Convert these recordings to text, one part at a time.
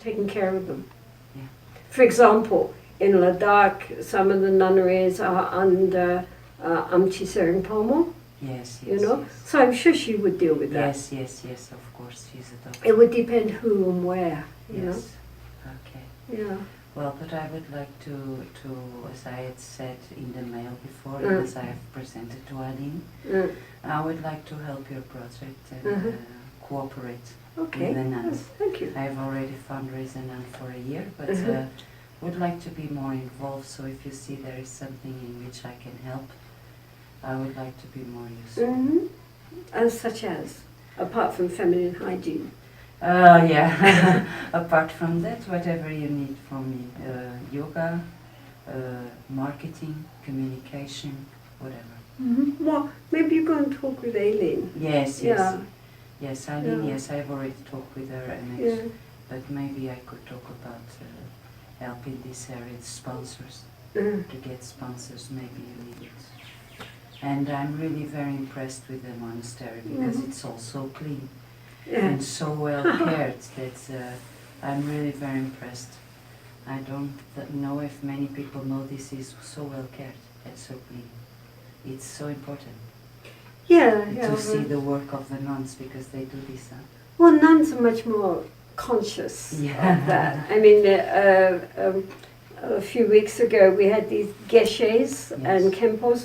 taking care of them. Yeah. For example, in Ladakh, some of the nunneries are under Tenzin Palmo, Yes, yes, you know. yes. So I'm sure she would deal with that. Yes, yes, yes, of course, she's a doctor. It would depend who and where, you Yes. Okay. know. Yeah. Well, but I would like to, as I had said in the mail before, Mm. as I have presented to Aline, Mm. I would like to help your project and Mhm. cooperate Okay. with the nuns. Thank you. I have already fundraised a nun for a year, but Mhm. would like to be more involved, so if you see there is something in which I can help, I would like to be more useful. Mm-hmm. As such as, apart from feminine hygiene. Yeah, apart from that, whatever you need from me, yoga, marketing, communication, whatever. Mm-hmm. Well, maybe you go and talk with Aileen. Yes, yes. Yeah. Yes, Eileen, Yeah. yes, I've already talked with her, and Yeah. but maybe I could talk about help in this area, sponsors, Mm. to get sponsors, maybe you need it. And I'm really very impressed with the monastery, because Mhm. it's all so clean Yeah. and so well cared that I'm really very impressed. I don't know if many people know this is so well cared and so clean. It's so important Yeah, yeah. to see the work of the nuns, because they do this. Huh? Well, nuns are much more conscious Yeah. of that. I mean, a few weeks ago we had these geshes and kempos.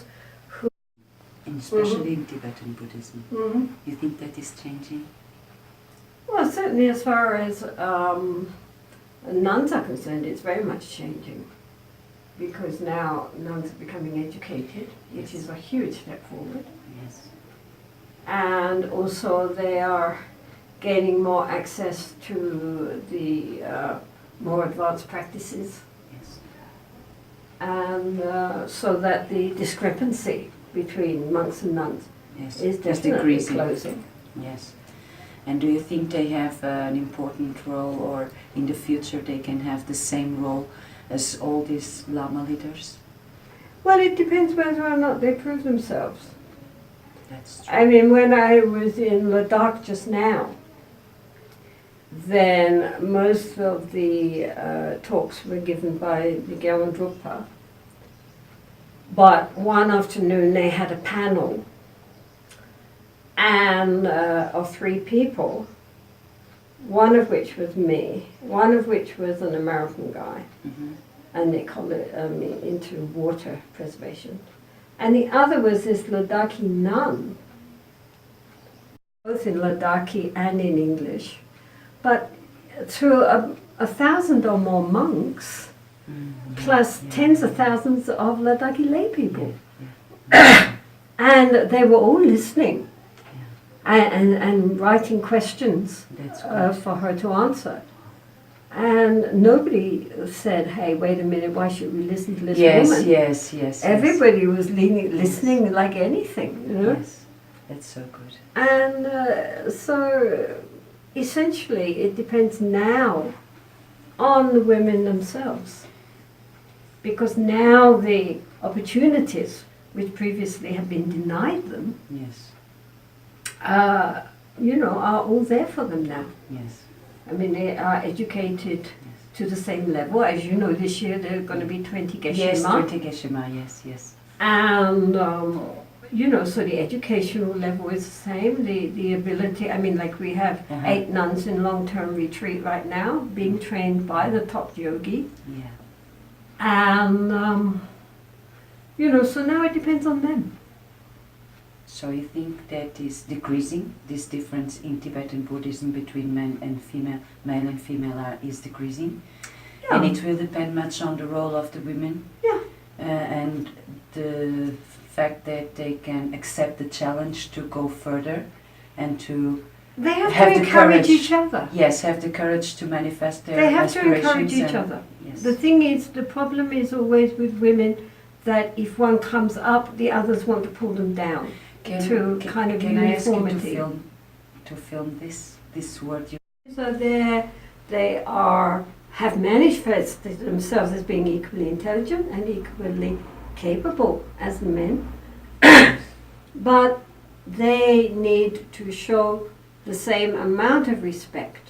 And especially in Tibetan Buddhism. Mm-hmm. You think that is changing? Well, certainly as far as nuns are concerned, it's very much changing. Because now nuns are becoming educated, which Yes. is a huge step forward. Yes. And also they are gaining more access to the more advanced practices. Yes. And so that the discrepancy between monks and nuns Yes. is It's definitely decreasing. closing. Yes. And do you think they have an important role, or in the future they can have the same role as all these Lama leaders? Well, it depends whether or not they prove themselves. That's true. I mean, when I was in Ladakh just now, then most of the talks were given by Miguel and Drukpa. But one afternoon they had a panel and of 3 people, one of which was me, one of which was an American guy, Mm-hmm. and they call it into water preservation. And the other was this Ladakhi nun, both in Ladakhi and in English. But through 1,000 or more monks, Mm-hmm. plus Yeah. tens of thousands of Ladakhi lay people. Yeah. And they were all listening and writing questions That's good. for her to answer. And nobody said, hey, wait a minute, why should we listen to this woman? Yes, yes. Everybody was listening like anything, you know? Yes. That's so good. And so essentially it depends now on the women themselves. Because now the opportunities which previously have been denied them, Yes. you know, are all there for them now. Yes. I mean, they are educated to the same level. As you know, this year there are going to be 20 Geshe Yes, Ma. 20 Geshe Ma, yes, yes. And, you know, so the educational level is the same. The ability, I mean, like we have 8 nuns in long-term retreat right now, being trained by the top yogi. Yeah. And, you know, so now it depends on them. So you think that is decreasing, this difference in Tibetan Buddhism between male and female is decreasing? Yeah. And it will depend much on the role of the women? Yeah. And the fact that they can accept the challenge to go further and to They have have to the encourage courage. each other. Yes, have the courage to manifest their They have to aspirations. encourage each and- other. Yes. The thing is, the problem is always with women that if one comes up, the others want to pull them down to kind of can I ask you uniformity. to film this word? So they have manifested themselves as being equally intelligent and equally capable as the men, but they need to show the same amount of respect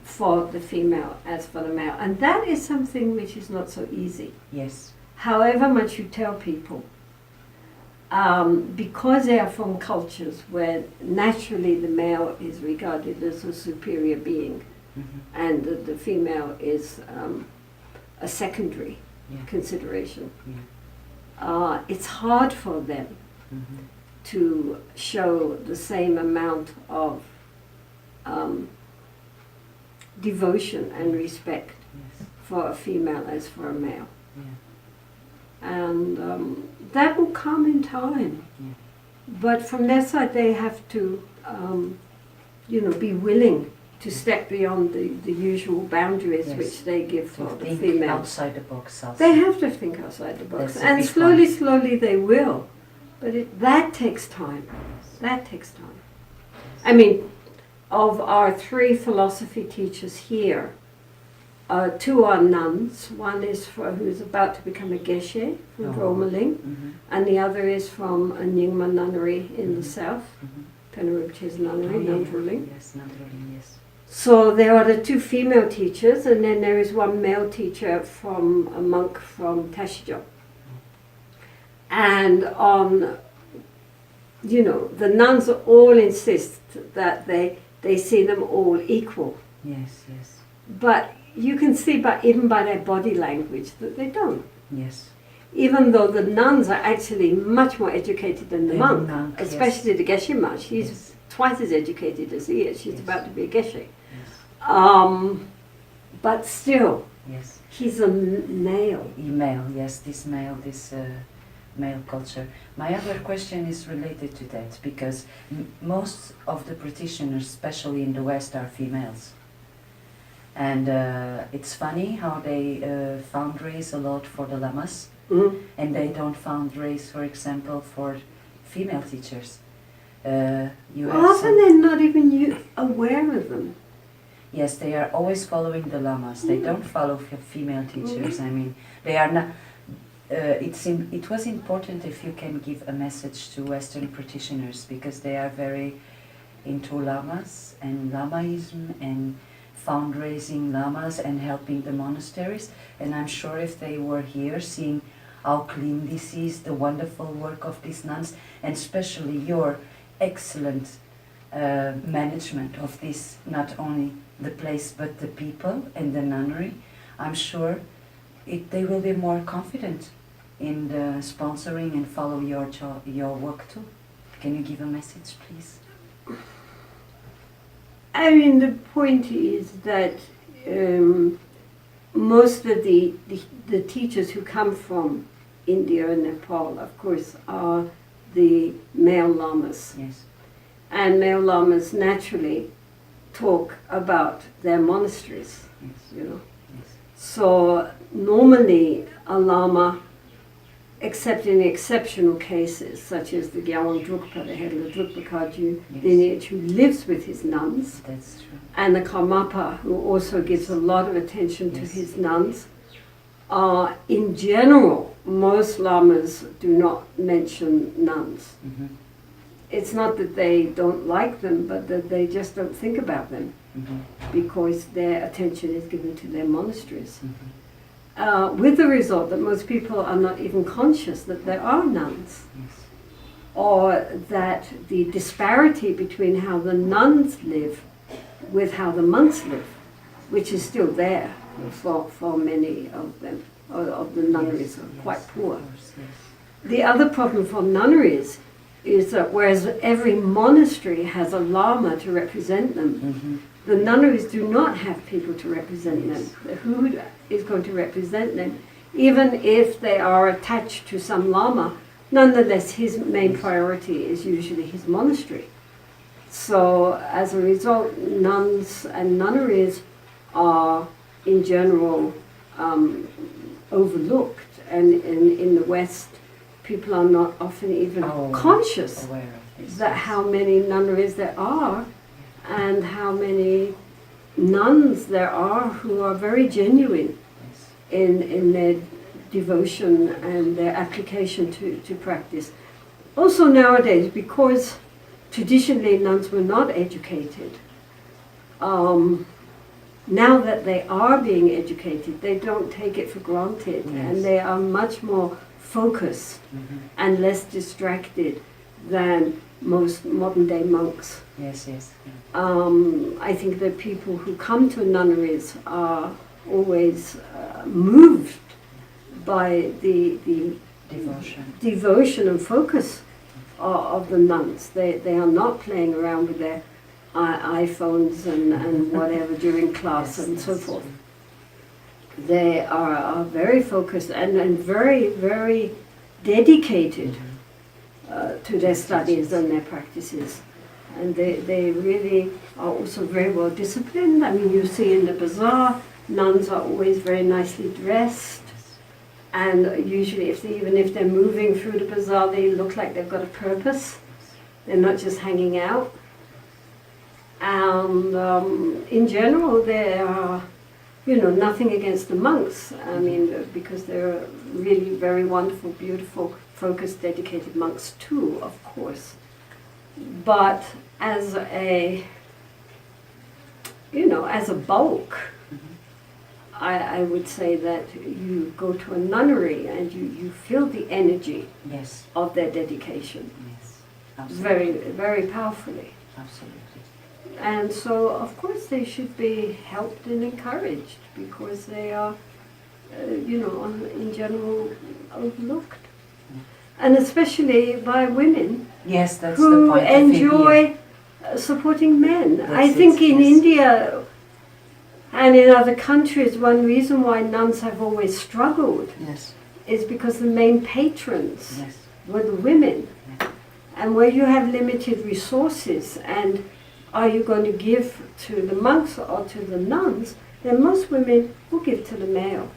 for the female as for the male. And that is something which is not so easy. Yes. However much you tell people, because they are from cultures where naturally the male is regarded as a superior being, and the female is a secondary consideration. It's hard for them to show the same amount of devotion and respect for a female as for a male. And that will come in time. But from their side they have to be willing to step beyond the usual boundaries which they give for the female. Outside the box also. They have to think outside the box. And slowly they will. But that takes time. That takes time. I mean, of our 3 philosophy teachers here, 2 are nuns. One is who's about to become a geshe from Dromeling, and the other is from a Nyingma nunnery in the south, Penarupche's nunnery, Nandroling. Yes, Nandroling, yes. So there are the 2 female teachers, and then there is 1 male teacher from a monk from Tashijo. And the nuns all insist that they see them all equal. Yes, yes. But you can see even by their body language that they don't. Yes. Even though the nuns are actually much more educated than the monk, especially the geshe-ma. She's twice as educated as he is. She's about to be a geshe. But still, he's a male. Male, yes, this male culture. My other question is related to that, because most of the practitioners, especially in the West, are females. And it's funny how they fundraise a lot for the lamas, and they don't fundraise, for example, for female teachers. Often they're not even aware of them. Yes, they are always following the lamas. They don't follow female teachers. I mean, they are not. It was important if you can give a message to Western practitioners, because they are very into lamas and lamaism and fundraising lamas and helping the monasteries. And I'm sure if they were here seeing how clean this is, the wonderful work of these nuns, and especially your excellent management of this, not only the place but the people and the nunnery, I'm sure they will be more confident in the sponsoring and follow your work too. Can you give a message, please? I mean, the point is that most of the teachers who come from India and Nepal, of course, are the male lamas. Yes. And male lamas naturally talk about their monasteries, Yes. So normally a lama, except in exceptional cases, such as the Gyalwang Drukpa, the head of the Drukpa Kagyu lineage, who lives with his nuns, That's true. and the Karmapa, who also gives a lot of attention to his nuns. In general, most lamas do not mention nuns. It's not that they don't like them, but that they just don't think about them, because their attention is given to their monasteries. With the result that most people are not even conscious that there are nuns, or that the disparity between how the nuns live with how the monks live, which is still there for many of them, of the nunneries, are quite poor. The other problem for nunneries is that whereas every monastery has a lama to represent them, the nunneries do not have people to represent them. Who is going to represent them? Even if they are attached to some lama, nonetheless his main priority is usually his monastery. So as a result, nuns and nunneries are in general overlooked, and in the West people are not often even conscious that how many nunneries there are and how many nuns there are who are very genuine in their devotion and their application to practice. Also nowadays, because traditionally nuns were not educated, now that they are being educated, they don't take it for granted, Yes. and they are much more focused and less distracted than most modern day monks. Yes, yes. I think that people who come to nunneries are always moved by the devotion and focus of the nuns. They are not playing around with their iPhones and whatever during class Yes, and so that's forth. true. They are very focused and very, very dedicated to their studies and their practices. And they really are also very well disciplined. I mean, you see in the bazaar, nuns are always very nicely dressed. And usually, even if they're moving through the bazaar, they look like they've got a purpose. They're not just hanging out. And in general, they are, nothing against the monks. I mean, because they're really very wonderful, beautiful, focused, dedicated monks too, of course. But as a bulk, I would say that you go to a nunnery and you feel the energy Yes. of their dedication Yes. Absolutely. very, very powerfully. Absolutely. And so, of course, they should be helped and encouraged because they are, in general, overlooked. And especially by women Yes, that's the who point. of it here. enjoy supporting men. That's I it, think in yes. India and in other countries, one reason why nuns have always struggled Yes. is because the main patrons Yes. were the women. And where you have limited resources, and are you going to give to the monks or to the nuns, then most women will give to the male.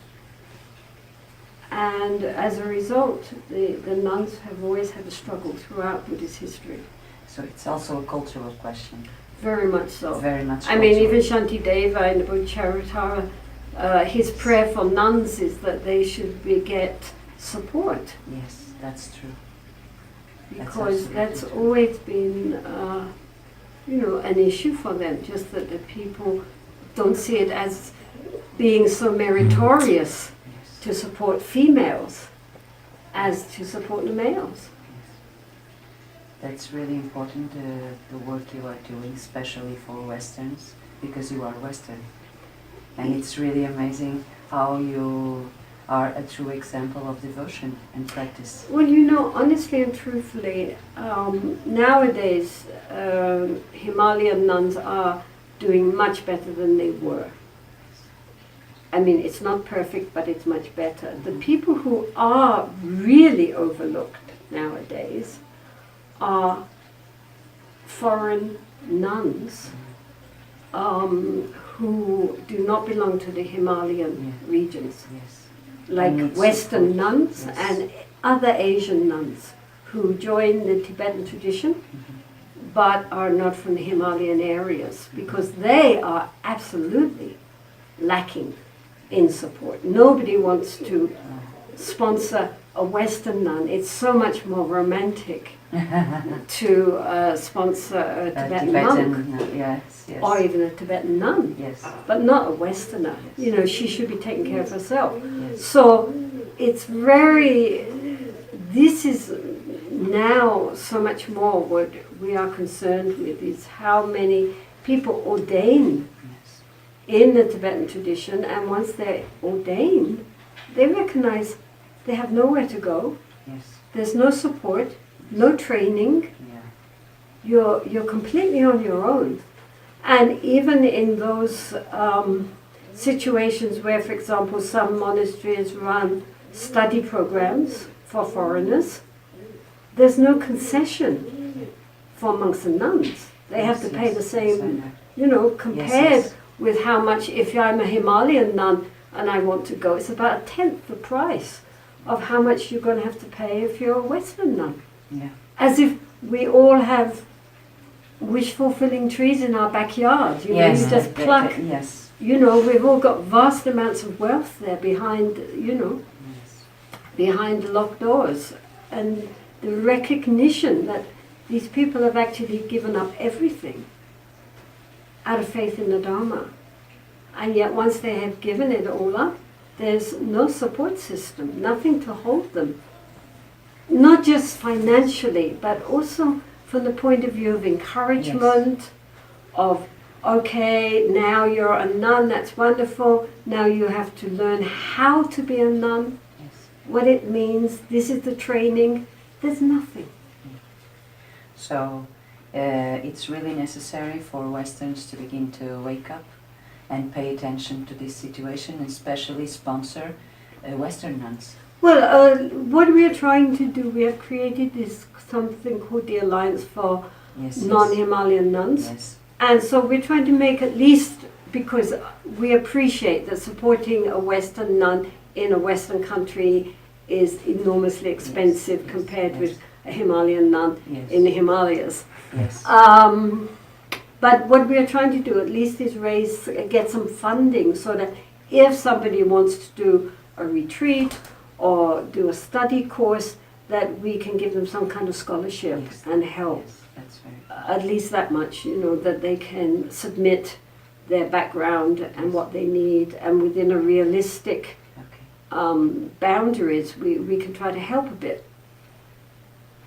And as a result, the nuns have always had a struggle throughout Buddhist history. So it's also a cultural question. Very much so. Very much. I mean, cultural. even Shantideva in the Buddhacharita, his prayer for nuns is that they should get support. Yes, that's true. Because That's that's absolutely always been, an issue for them, just that the people don't see it as being so meritorious Yes. to support females as to support the males. That's really important, the work you are doing, especially for Westerns, because you are Western. And it's really amazing how you are a true example of devotion and practice. Well, honestly and truthfully, nowadays Himalayan nuns are doing much better than they were. I mean, it's not perfect, but it's much better. The people who are really overlooked nowadays are foreign nuns who do not belong to the Himalayan regions, Yes. like need Western support. nuns Yes. and other Asian nuns who join the Tibetan tradition but are not from the Himalayan areas, because they are absolutely lacking in support. Nobody wants to sponsor a Western nun. It's so much more romantic to sponsor a Tibetan monk Yes, yes. or even a Tibetan nun, Yes, but not a Westerner. Yes. She should be taking care of herself. yes. So it's this is now so much more what we are concerned with, is how many people ordain Yes. in the Tibetan tradition, and once they're ordained, they recognize they have nowhere to go. Yes. There's no support, no training. Yeah. You're completely on your own. And even in those situations where, for example, some monasteries run study programs for foreigners, there's no concession for monks and nuns. They have to pay the same, compared Yes. with how much, if I'm a Himalayan nun and I want to go, it's about a tenth the price of how much you're going to have to pay if you're a Western nun. Yeah. As if we all have wish-fulfilling trees in our backyard. You Yes. just pluck. Yes. We've all got vast amounts of wealth there behind, Yes. behind locked doors. And the recognition that these people have actually given up everything out of faith in the Dharma. And yet once they have given it all up, there's no support system, nothing to hold them. Not just financially, but also from the point of view of encouragement, of, okay, now you're a nun, that's wonderful, now you have to learn how to be a nun, what it means, this is the training. There's nothing. So it's really necessary for Westerns to begin to wake up and pay attention to this situation, and especially sponsor Western nuns. Well, what we are trying to do, we have created this something called the Alliance for Non-Himalayan Nuns. Yes. And so we're trying to make, at least, because we appreciate that supporting a Western nun in a Western country is enormously expensive compared with a Himalayan nun in the Himalayas. Yes. But what we are trying to do, at least, is get some funding so that if somebody wants to do a retreat or do a study course, that we can give them some kind of scholarship and help. Yes, that's very at least that much, that they can submit their background and what they need, and within a realistic boundaries, we can try to help a bit.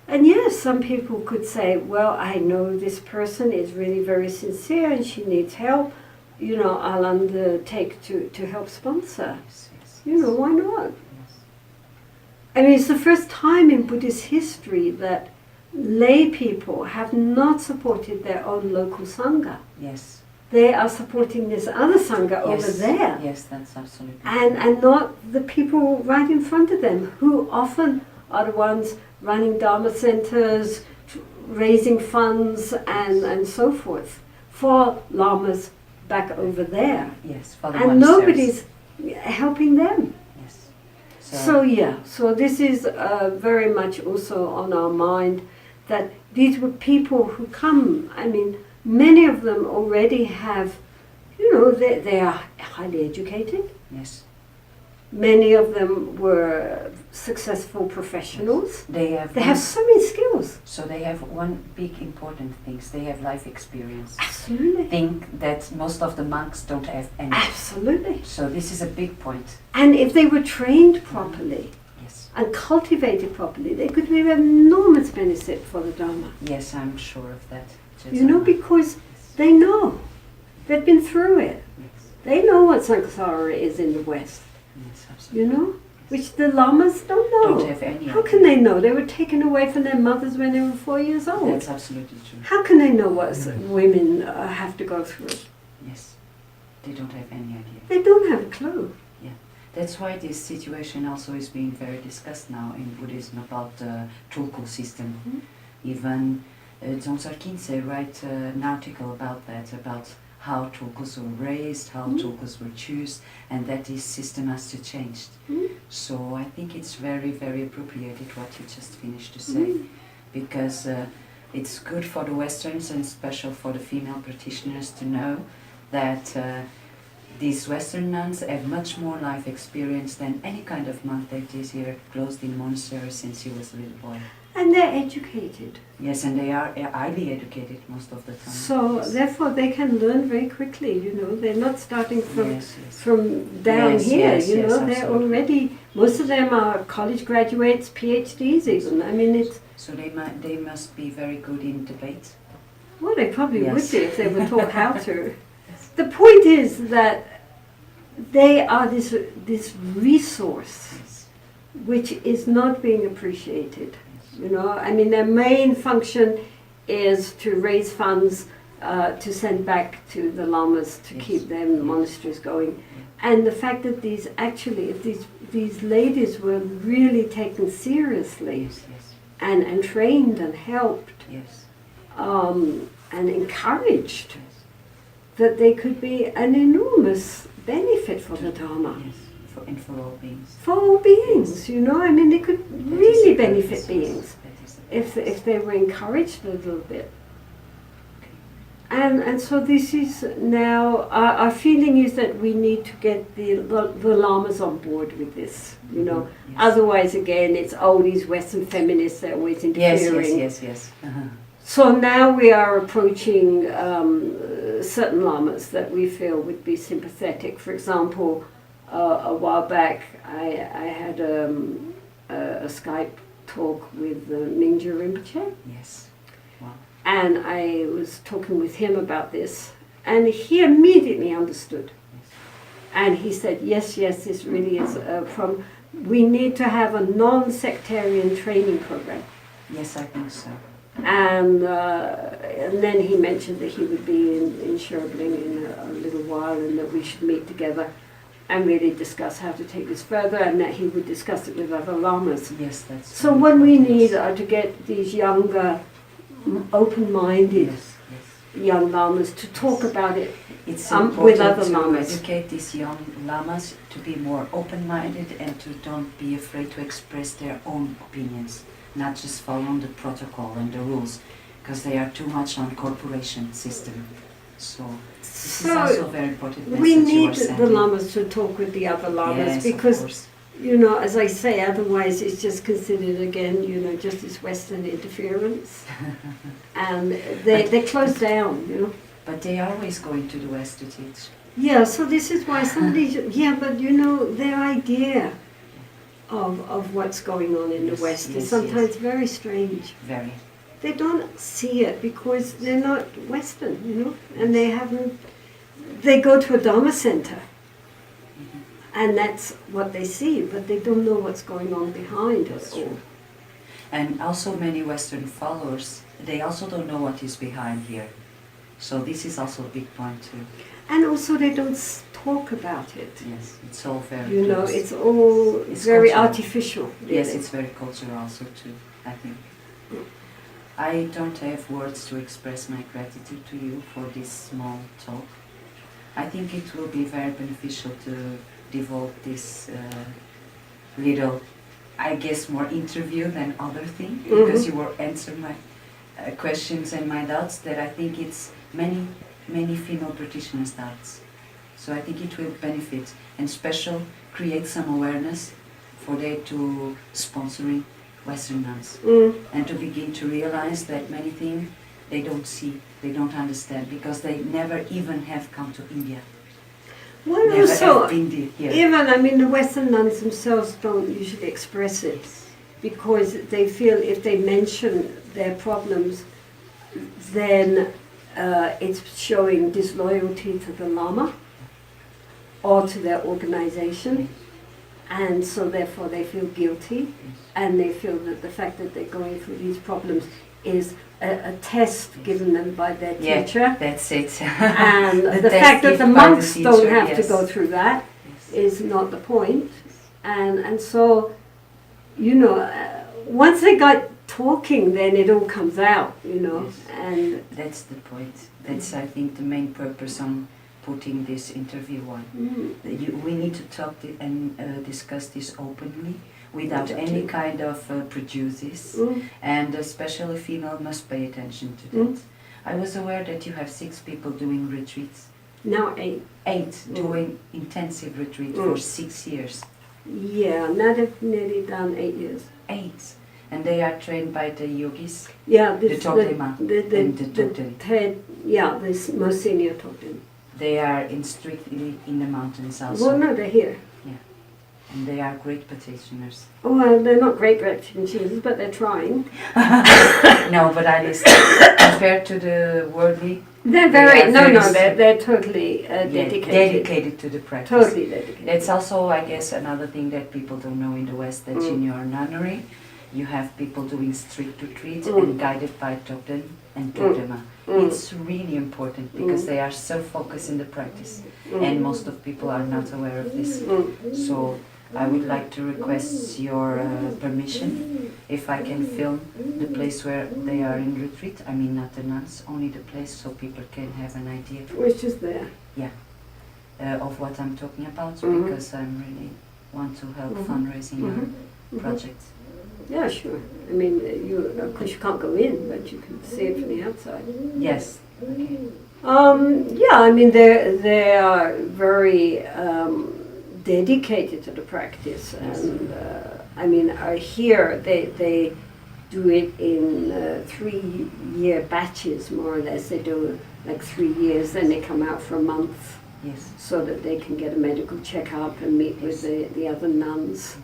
And yes, some people could say, well, I know this person is really very sincere and she needs help, I'll undertake to help sponsor. Why not? I mean, it's the first time in Buddhist history that lay people have not supported their own local Sangha. Yes. They are supporting this other Sangha over there. Yes, that's absolutely and not the people right in front of them, who often are the ones running Dharma centers, raising funds and so forth for lamas back over there. Yes, for the and monasteries. Nobody's helping them. Yes. So this is very much also on our mind, that these were people who come, I mean, many of them already have, they are highly educated. Yes. Many of them were successful professionals. Yes. They have so many skills. So they have one big important thing. They have life experience. Absolutely. Think that most of the monks don't have any. Absolutely. So this is a big point. And if they were trained properly and cultivated properly, they could be of enormous benefit for the Dharma. Yes, I'm sure of that. Because they know. They've been through it. Yes. They know what samsara is in the West. Yes, absolutely. Which the lamas don't know. Don't have any. How can they know? They were taken away from their mothers when they were 4 years old. That's absolutely true. How can they know what women have to go through? Yes, they don't have any idea. They don't have a clue. Yeah, that's why this situation also is being very discussed now in Buddhism about the tulku system. Mm-hmm. Even Dzongtsar Khyentse write an article about that, about how tulkus were raised, how tulkus were chosen, and that this system has to change. So I think it's very, very appropriate what you just finished to say, because it's good for the Westerns and special for the female practitioners to know that these Western nuns have much more life experience than any kind of monk that is here closed in monastery since he was a little boy. And they're educated. Yes, and they are highly educated most of the time. So therefore they can learn very quickly, They're not starting from down here, They're absolutely. already, most of them are college graduates, PhDs even. I mean, it's... So they must be very good in debate? Well, they probably would be if they were taught how to. The point is that they are this resource which is not being appreciated. I mean, their main function is to raise funds to send back to the lamas to keep them monasteries going. And the fact that if these ladies were really taken seriously and trained and helped and encouraged, that they could be an enormous benefit for the Dharma. And for all beings. For all beings, I mean, they could really benefit beings if they were encouraged a little bit. And so this is now, our feeling is that we need to get the lamas on board with this, Otherwise, again, it's these Western feminists that are always interfering. Yes. So now we are approaching certain lamas that we feel would be sympathetic. For example, a while back I had a Skype talk with Mingju Rinpoche. Yes. Wow. And I was talking with him about this, and he immediately understood. And he said, yes, this really is we need to have a non-sectarian training program. Yes, I think so. And then he mentioned that he would be in Sherbling in a little while, and that we should meet together and really discuss how to take this further, and that he would discuss it with other lamas. Yes, that's so. What we need are to get these younger, open-minded young lamas to talk about it. It's with other to lamas. educate these young lamas to be more open-minded and to don't be afraid to express their own opinions, not just follow the protocol and the rules, because they are too much on corporation system. So this is also a very important message. We need the the lamas to talk with the other lamas, yes, because as I say, otherwise it's just considered again, just this Western interference, and they close down, But they are always going to the West to teach. Yeah, so this is why somebody, but their idea of what's going on in the West is sometimes very strange. Very. They don't see it because they're not Western, and they go to a Dharma center. And that's what they see, but they don't know what's going on behind it all. And also many Western followers, they also don't know what is behind here. So this is also a big point too. And also they don't talk about it. Yes, it's all very it's all very cultural. Artificial. Really. Yes, it's very cultural also too, I think. I don't have words to express my gratitude to you for this small talk. I think it will be very beneficial to devote this little, I guess, more interview than other thing, because you will answer my questions and my doubts that I think it's many female practitioners' doubts. So I think it will benefit and create some awareness for they to sponsoring Western nuns and to begin to realize that many things they don't see, they don't understand, because they never even have come to India. Well, never also, have been here. Even, the Western nuns themselves don't usually express it, because they feel if they mention their problems, then it's showing disloyalty to the Lama or to their organization, and so therefore they feel guilty, and they feel that the fact that they're going through these problems is a test given them by their teacher. Yeah, that's it. And the fact that the monks don't have to go through that is not the point. And so, once they got talking, then it all comes out, and that's the point. That's, I think, the main purpose on putting this interview on. We need to talk and discuss this openly, without any kind of prejudice, and especially female must pay attention to that. I was aware that you have 6 people doing retreats. Now 8. 8 doing intensive retreat for 6 years. Yeah, now they've nearly done 8 years. 8. And they are trained by the yogis? Yeah, the Tokdema and the Tokden. The most senior Tokden. They are strictly in the mountains also? Well, no, they're here. And they are great practitioners. Oh, well, they're not great practitioners, but they're trying. No, but at least compared to the worldly, they're they're totally dedicated. Dedicated to the practice. Totally dedicated. That's also, I guess, another thing that people don't know in the West, that in your nunnery, you have people doing strict retreats and guided by Tokden and Tokdema. It's really important because they are so focused in the practice, and most of people are not aware of this. So I would like to request your permission if I can film the place where they are in retreat. I mean, not the nuns, only the place, so people can have an idea. Which is there. Yeah, of what I'm talking about, because I really want to help fundraising your project. Yeah, sure. I mean, of course you can't go in, but you can see it from the outside. Yes. Okay. Yeah, I mean, they are very dedicated to the practice, and I mean, here they do it in 3-year batches, more or less. They do like 3 years, then they come out for a month. Yes. So that they can get a medical checkup and meet with the other nuns. Yes.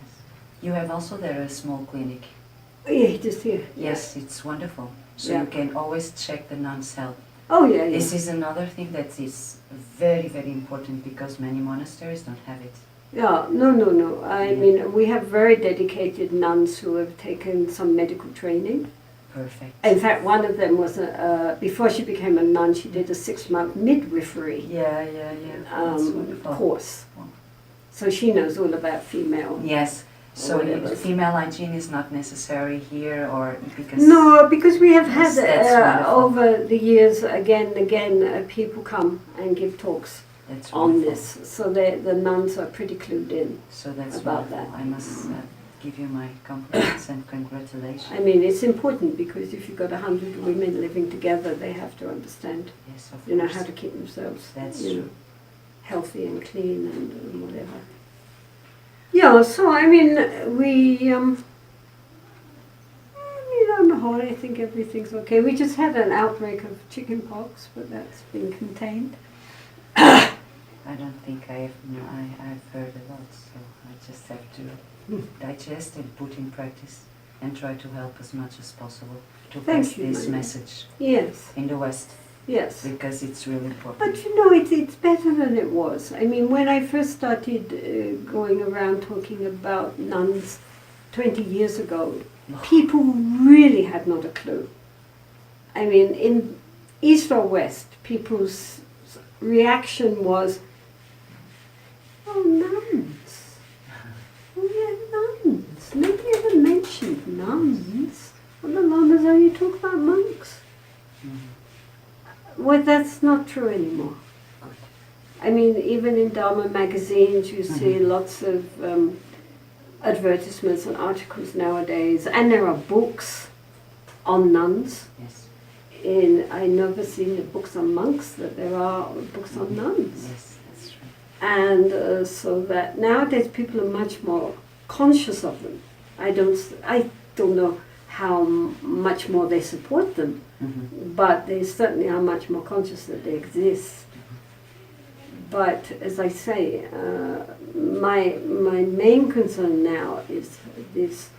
You have also there a small clinic. Yeah, just here. Yes, it's wonderful. So Yeah. you can always check the nuns' health. Oh yeah, yeah. This is another thing that is very, very important because many monasteries don't have it. Yeah, no. I mean, we have very dedicated nuns who have taken some medical training. Perfect. In fact, one of them was, before she became a nun, she did a 6-month midwifery Yeah. That's wonderful. course. Wow. So she knows all about female. Yes. So whatever. female hygiene is not necessary here, or because No, because we have had That's wonderful. over the years again and again people come and give talks that's on wonderful. this. So the nuns are pretty clued in. So that's about wonderful. that. I must give you my compliments and congratulations. I mean, it's important because if you've got 100 women living together, they have to understand, Yes, of you know, course. how to keep themselves, That's you know, true. healthy and clean and whatever. Yeah, so I mean, we on the whole, I think everything's okay. We just had an outbreak of chicken pox, but that's been contained. I don't think I've heard a lot, so I just have to digest and put in practice and try to help as much as possible to Thank pass you, this Maria. message Yes, in the West yes. because it's really important. But you know, it's better than it was. I mean, when I first started going around talking about nuns 20 years ago, people really had not a clue. I mean, in East or West, people's reaction was, oh, nuns. Oh, yeah, nuns. Nobody ever mentioned nuns. Well, the lamas only talk about monks. Well, that's not true anymore. I mean, even in Dharma magazines, you see lots of advertisements and articles nowadays, and there are books on nuns. Yes. I've never seen the books on monks, that there are books on nuns. Yes, that's true. And so that nowadays people are much more conscious of them. I don't know how much more they support them, but they certainly are much more conscious that they exist. But as I say, my main concern now is this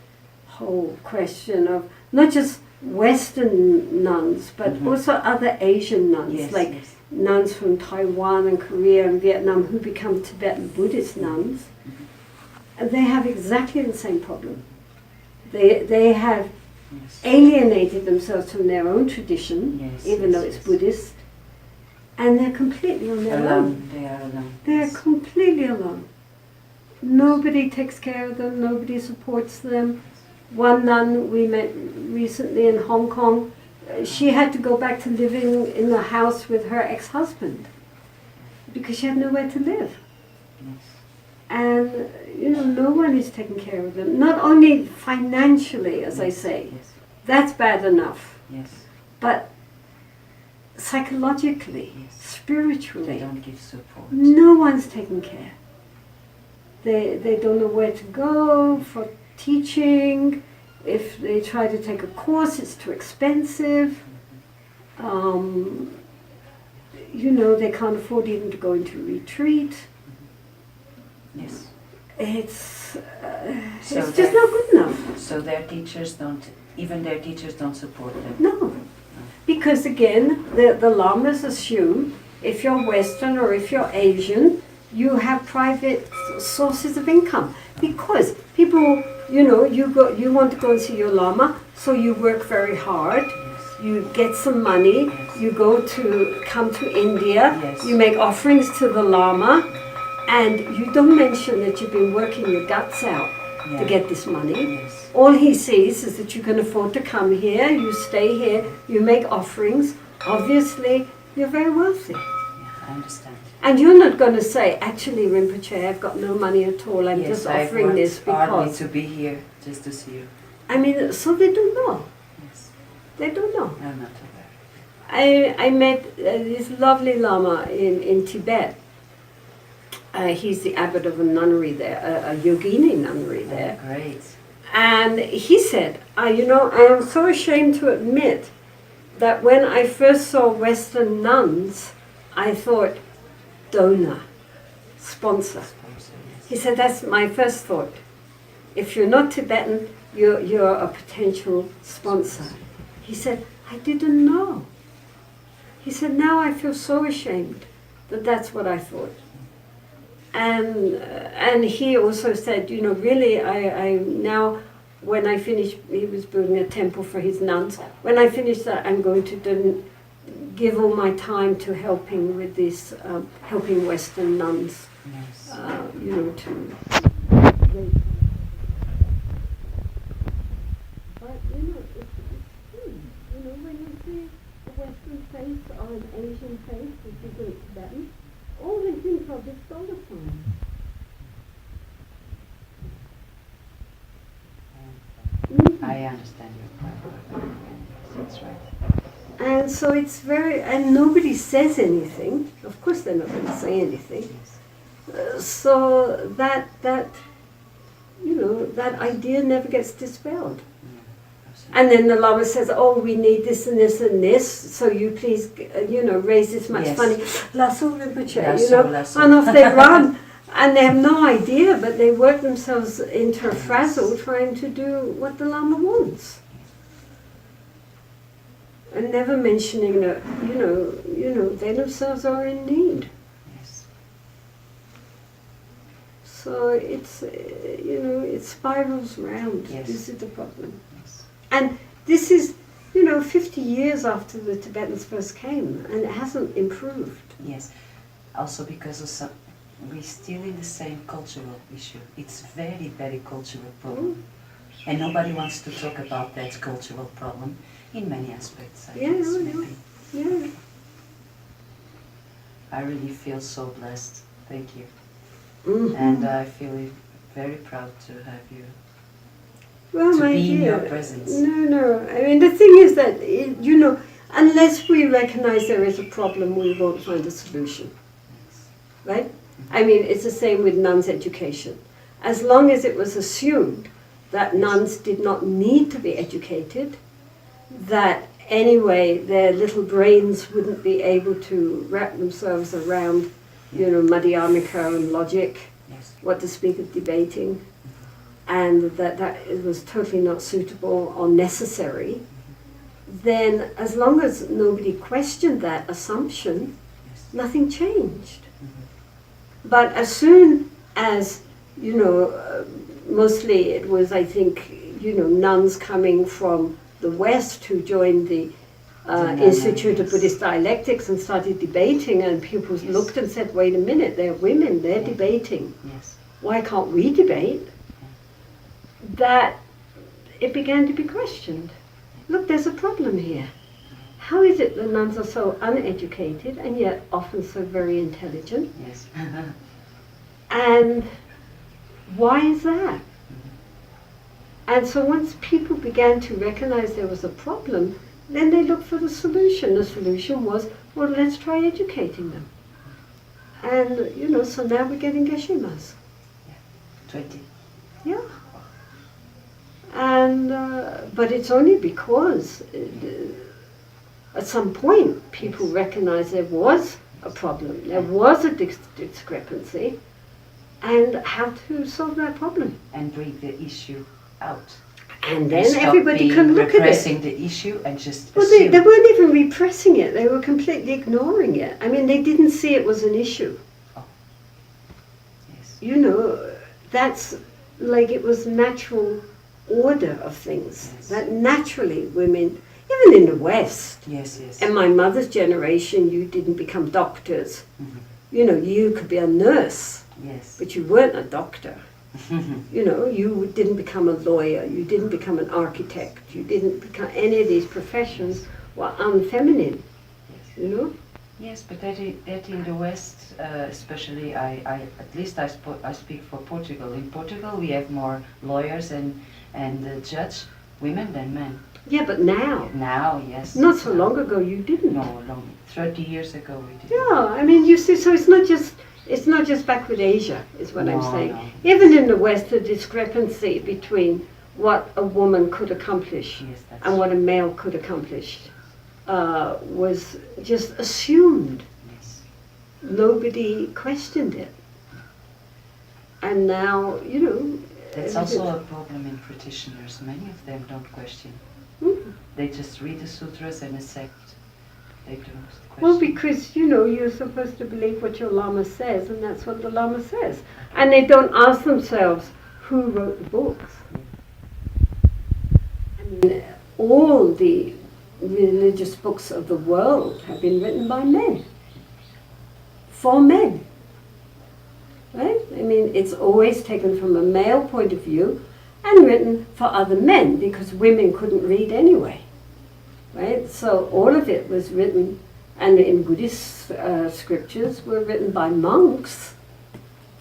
whole question of not just Western nuns, but also other Asian nuns, Yes, like yes. nuns from Taiwan and Korea and Vietnam who become Tibetan Buddhist nuns. And they have exactly the same problem. They have Yes. alienated themselves from their own tradition, Yes, even though yes, it's yes. Buddhist, and they're completely on their own. Alone, they are alone. They're Yes. completely alone. Nobody takes care of them, nobody supports them. One nun we met recently in Hong Kong, she had to go back to living in the house with her ex-husband because she had nowhere to live. Yes. And, you know, no one is taking care of them. Not only financially, as I say, Yes. that's bad enough, Yes. but psychologically, Yes. They spiritually, don't give support. no one's taking care. They don't know where to go for teaching. If they try to take a course, it's too expensive. You know, they can't afford even to go into retreat. Yes. It's So just they're- not good enough. So their teachers don't support them. No. Because again, the lamas assume if you're Western or if you're Asian, you have private sources of income. Because people, you know, you want to go and see your lama, so you work very hard. You get some money. You come to India. Yes. You make offerings to the lama, and you don't mention that you've been working your guts out Yeah. to get this money. Yes. All he sees is that you can afford to come here, you stay here, you make offerings. Obviously, you're very wealthy. Yeah, I understand. And you're not going to say, actually, Rinpoche, I've got no money at all, I'm Yes, just I've offering worked this hardly because... to be here just to see you. I mean, so they don't know. Yes. They don't know. I'm not aware. I met this lovely lama in Tibet. He's the abbot of a nunnery there, a yogini nunnery there. Oh, great. And he said, you know, I am so ashamed to admit that when I first saw Western nuns, I thought, donor, sponsor. He said, that's my first thought. If you're not Tibetan, you're a potential sponsor. He said, I didn't know. He said, now I feel so ashamed that that's what I thought. And he also said, you know, really, I now, when I finish, he was building a temple for his nuns. When I finish that, I'm going to give all my time to helping with this, helping Western nuns, Yes. you know, to. But you know, it's true. You know, when you see a Western face or an Asian face, which isn't Tibetan, all they think of is dollar signs. I understand your point. That's right. And so it's very, and nobody says anything. Of course they're not going to say anything. So that, you know, that idea never gets dispelled. And then the Lama says, oh, we need this and this and this, so you please, you know, raise this much money. Lasso Rinpoche, you know, and off they run. And they have no idea, but they work themselves into a frazzle trying to do what the Lama wants. And never mentioning that, you know, they themselves are in need. Yes. So it's, you know, it spirals round. Yes. This is the problem. Yes. And this is, you know, 50 years after the Tibetans first came, and it hasn't improved. Yes. Also because of some, we're still in the same cultural issue. It's very, very cultural problem. And nobody wants to talk about that cultural problem in many aspects, I guess, maybe. Yeah. I really feel so blessed. Thank you. Mm-hmm. And I feel very proud to have you, Well, to my be in dear, your presence. No. I mean, the thing is that, you know, unless we recognize there is a problem, we won't find a solution. Right? I mean, it's the same with nuns' education. As long as it was assumed that nuns did not need to be educated, that anyway their little brains wouldn't be able to wrap themselves around, you know, madhyamika and logic, what to speak of debating, and that it was totally not suitable or necessary, then as long as nobody questioned that assumption, nothing changed. But as soon as, you know, mostly it was, I think, you know, nuns coming from the West who joined the Institute of Buddhist Dialectics and started debating, and people looked and said, wait a minute, they're women, they're debating. Why can't we debate? That it began to be questioned. Look, there's a problem here. How is it that nuns are so uneducated and yet often so very intelligent? Yes. And why is that? And so once people began to recognize there was a problem, then they looked for the solution. The solution was, well, let's try educating them. And, you know, so now we're getting geshe-mas. 20. Yeah. And, but it's only because at some point people recognized there was a problem, there was a discrepancy, and how to solve that problem. And bring the issue out. And then everybody can look at it. Repressing the issue and just Well, they weren't even repressing it, they were completely ignoring it. I mean, they didn't see it was an issue. Oh. Yes. You know, that's like it was natural order of things. Yes. That naturally women, even in the West, Yes, yes. in my mother's generation, you didn't become doctors. Mm-hmm. You know, you could be a nurse, Yes. but you weren't a doctor. You know, you didn't become a lawyer, you didn't become an architect, you didn't become any of these professions were unfeminine, you know? Yes, but that in the West, especially, at least I speak for Portugal. In Portugal, we have more lawyers and judge women than men. Yeah, but now. Now, yes. Not so long ago you didn't. No, 30 years ago we did. Yeah, I mean, you see, so it's not just back with Asia, is what I'm saying. No. Even in the West, the discrepancy between what a woman could accomplish Yes, that's and what a male could accomplish was just assumed. yes. Nobody questioned it. And now, you know... That's also a problem in practitioners. Many of them don't question. They just read the sutras and accept. They don't question. Well, because, you know, you're supposed to believe what your Lama says, and that's what the Lama says. And they don't ask themselves, who wrote the books? I mean, all the religious books of the world have been written by men. For men. Right? I mean, it's always taken from a male point of view and written for other men, because women couldn't read anyway. Right? So all of it was written, and in Buddhist scriptures were written by monks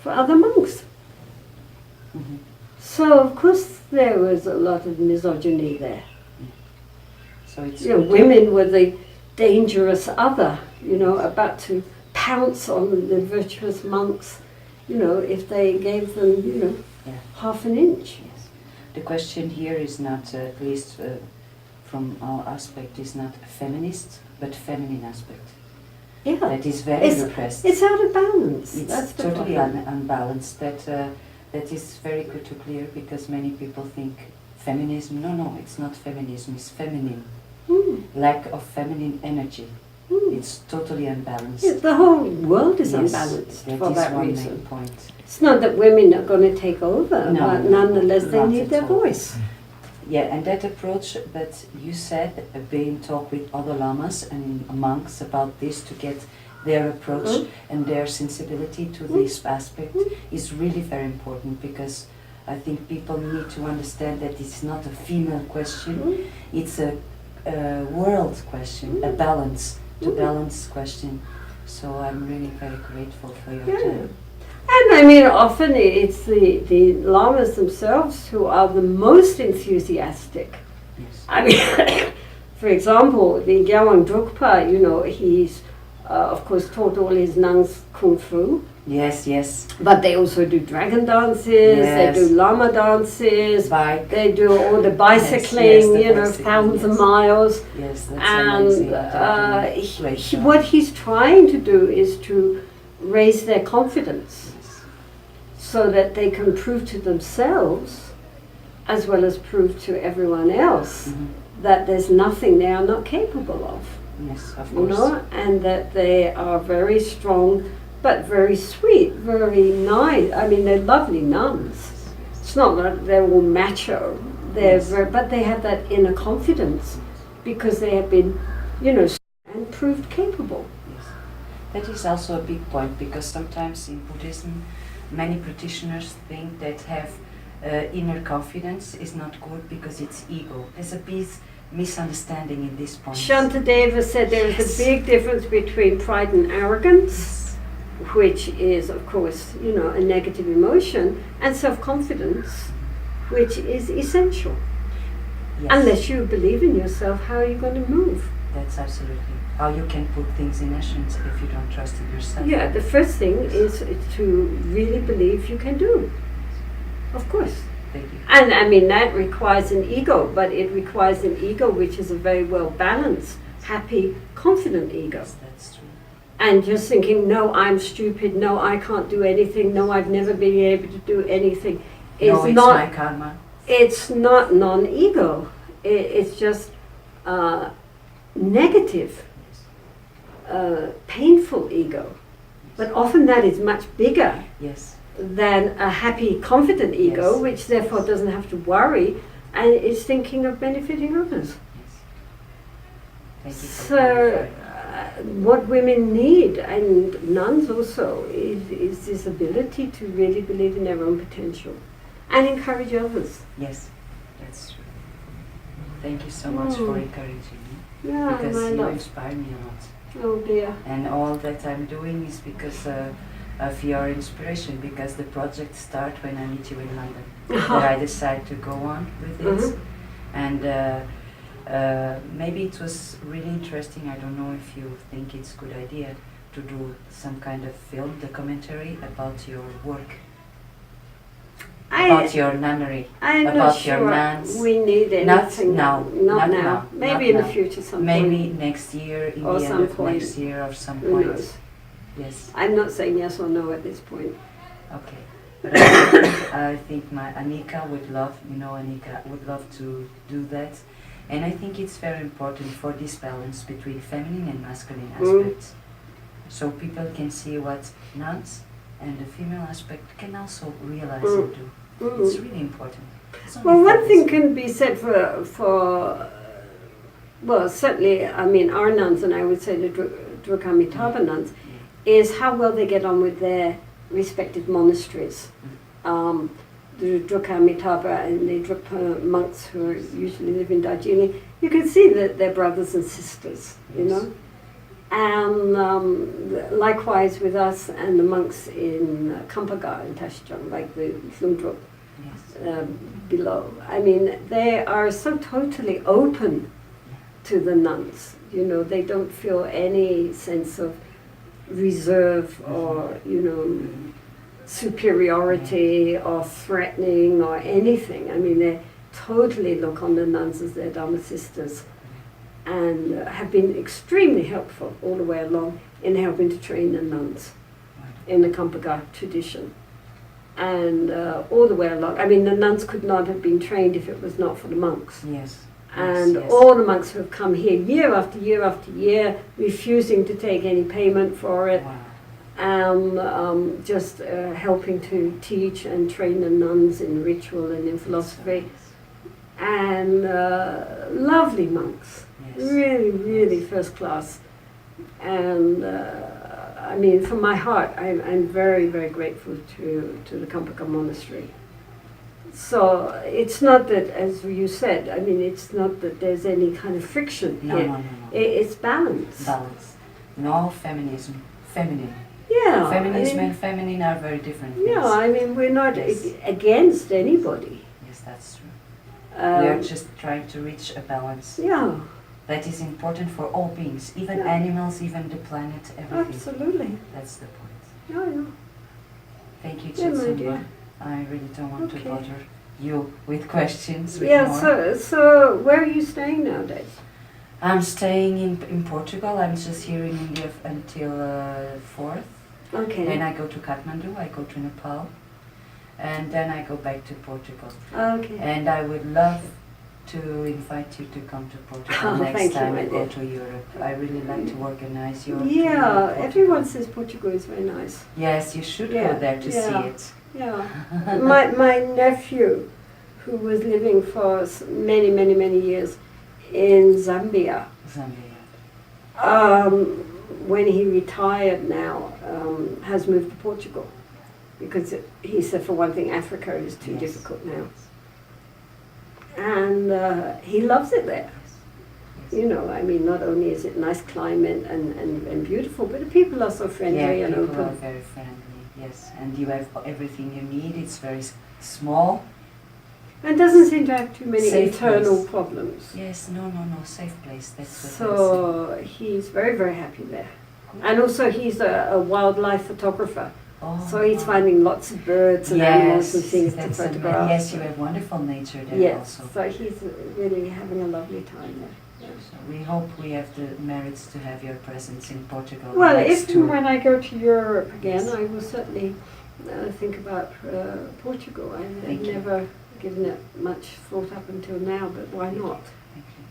for other monks. Mhm. So of course there was a lot of misogyny there. So it's You know, women were the dangerous other, you know, about to pounce on the virtuous monks, you know, if they gave them, you know, Yeah. half an inch. Yes. The question here is not, at least from our aspect, is not a feminist, but feminine aspect. Yeah. That is very repressed. It's out of balance. It's That's the totally problem. unbalanced. That is very good to clear, because many people think feminism. No, it's not feminism. It's feminine. Lack of feminine energy. It's totally unbalanced. Yeah, the whole world is Yes, unbalanced that for is that one reason. main point. It's not that women are going to take over, No, but no, nonetheless they not need at their all. voice. Yeah, and that approach that you said, being talk with other lamas and monks about this to get their approach and their sensibility to this aspect is really very important, because I think people need to understand that it's not a female question, it's a world question, a balance, to balance question. So I'm really very grateful for your time. And I mean, often it's the lamas themselves who are the most enthusiastic. Yes. I mean, for example, the Gyalwang Drukpa, you know, he's of course taught all his nuns kung fu. Yes, yes. But they also do dragon dances, Yes. they do lama dances, Bike. they do all the bicycling, Yes, the you know, bicycling, thousands of yes. miles. Yes, that's amazing. And Great job. what he's trying to do is to raise their confidence so that they can prove to themselves, as well as prove to everyone else, that there's nothing they are not capable of. Yes, of You course. know, and that they are very strong, but very sweet, very nice. I mean, they're lovely nuns. It's not that they're all macho. They're but they have that inner confidence because they have been, you know, and proved capable. Yes. That is also a big point, because sometimes in Buddhism, many practitioners think that have inner confidence is not good because it's ego. There's a big misunderstanding in this point. Shantadeva said there is a big difference between pride and arrogance, which is, of course, you know, a negative emotion, and self-confidence, which is essential. Yes. Unless you believe in yourself, how are you going to move? That's absolutely. How you can put things in action if you don't trust in yourself. Yeah, the first thing is to really believe you can do. Of course. Thank you. And I mean, that requires an ego, but it requires an ego which is a very well balanced, happy, confident ego. Yes, that's true. And just thinking, no, I'm stupid, no, I can't do anything, no, I've never been able to do anything, No, it's not, my karma. it's not non-ego. It's just negative, painful ego. But often that is much bigger Yes. than a happy, confident ego, Yes. which therefore doesn't have to worry and is thinking of benefiting others. Yes. Thank you for So, clarifying. what women need, and nuns also, is this ability to really believe in their own potential and encourage others. Yes, that's true. Thank you so much for encouraging me, Yeah, because my you love. inspire me a lot. Oh dear. And all that I'm doing is because of your inspiration, because the project starts when I meet you in London. That I decide to go on with it. And maybe it was really interesting, I don't know if you think it's a good idea, to do some kind of film documentary about your work. about your nunnery? I'm about not your sure nuns? we need anything. Not now. now. Maybe Not in the now. future some Maybe point. next year, in Or the some end of point. next year or some Who point. knows? Yes. I'm not saying yes or no at this point. Okay. But I think my Anika would love, Anika would love to do that. And I think it's very important for this balance between feminine and masculine aspects. So people can see what nuns and the female aspect can also realize and do. It's really important. Well, one thing can be said for well, certainly, I mean, our nuns, and I would say the Drukamitaba nuns, is how well they get on with their respective monasteries. The Drukamitaba and the Drukpa monks who usually live in Darjeeling, you can see that they're brothers and sisters, you know. And likewise with us and the monks in Kampaga in Tashjong, like the Flundrup below. I mean, they are so totally open to the nuns. You know, they don't feel any sense of reserve or, superiority or threatening or anything. I mean, they totally look on the nuns as their Dharma sisters and have been extremely helpful all the way along in helping to train the nuns in the Kampaga tradition. And all the way along, I mean, the nuns could not have been trained if it was not for the monks. Yes. And all the monks who have come here year after year after year, refusing to take any payment for it, just helping to teach and train the nuns in ritual and in philosophy. And lovely monks, really, really first class. And I mean, from my heart, I'm very, very grateful to the Kampaka monastery. So it's not that, as you said, I mean, it's not that there's any kind of friction here. No. It's balance. Balance. No feminism. Feminine. Yeah. Feminism and feminine are very different things. Yeah, I mean, we're not against anybody. Yes, that's true. We are just trying to reach a balance. Yeah. That is important for all beings, even animals, even the planet, everything. Absolutely. That's the point. Yeah. Thank you, Yeah, my Jetsunma. dear. I really don't want to bother you with questions. With Yeah, so where are you staying nowadays? I'm staying in Portugal. I'm just here in India until 4th. Okay. Then I go to Kathmandu, I go to Nepal, and then I go back to Portugal. Okay. And I would love to invite you to come to Portugal next time we go to Europe. I really like to organize your Yeah, everyone says Portugal is very nice. Yes, you should go there to see it. Yeah. my nephew, who was living for many, many, many years in Zambia. When he retired now, has moved to Portugal. Because he said, for one thing, Africa is too difficult now. And he loves it there. You know, I mean, not only is it nice climate and beautiful, but the people are so friendly and open. People are very friendly, yes. And you have everything you need. It's very small. And doesn't seem to have too many Safe internal place. problems. Yes, no, safe place. That's what So he's very, very happy there. And also he's a wildlife photographer. So he's finding lots of birds and animals and things to photograph. Yes, you have wonderful nature there also. So he's really having a lovely time there. So we hope we have the merits to have your presence in Portugal. Well, if and when I go to Europe again, I will certainly think about Portugal. I've never given it much thought up until now, but why not? Thank you.